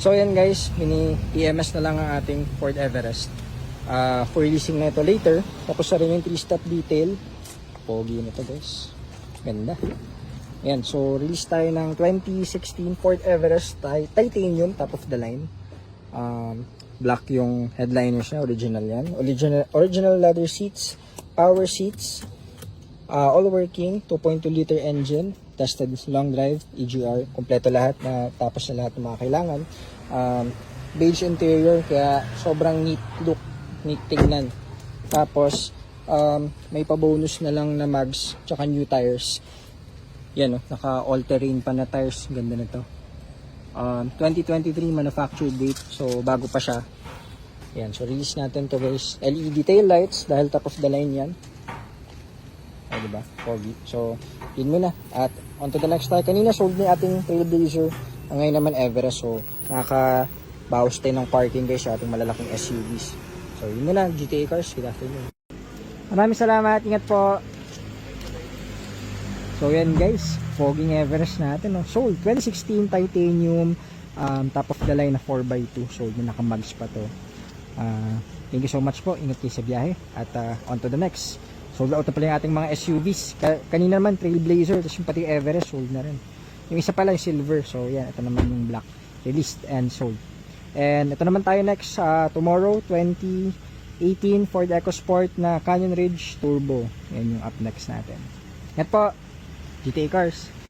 So yan guys, mini-EMS na lang ang ating Ford Everest. For releasing na ito later. Tapos na rin yung 3-step detail. Pogi na ito guys. Ganda. Yan, so release tayo ng 2016 Ford Everest titanium, top of the line. Black yung headliners niya, original yan. Original leather seats, power seats, all working, 2.2 liter engine, tested long drive, EGR, kompleto lahat, na tapos na lahat ng mga kailangan. Beige interior, kaya sobrang neat look, neat tingnan. Tapos may pa-bonus na lang na mags, tsaka new tires. Yan, naka all-terrain pa na tires, ganda na to. 2023 manufactured date, so bago pa siya. Yan, so release natin to guys. LED tail lights dahil top of the line yan. Ay, diba? Pogi. So yun muna, at on to the next tayo. Kanina sold na ating Trailblazer, ngayon naman Everest. So nakakabawas tayo ng parking guys sa ating malalaking SUVs. So yun muna, GTA Cars, good afternoon. Maraming salamat, ingat po. So yan guys, foging Everest natin, no? Sold 2016 titanium, top of the line na 4x2. Sold na, nakamags pa to. Thank you so much po, ingat kayo sa biyahe. At on to the next. Sold out na pala yung ating mga SUVs. Kanina naman Trailblazer, tapos yung pati Everest sold na rin. Yung isa pala yung silver, so yan, ito naman yung black, released and sold. And ito naman tayo next, tomorrow 2018 Ford EcoSport na Canyon Ridge Turbo. Yan yung up next natin. Yan po, GTA Cars.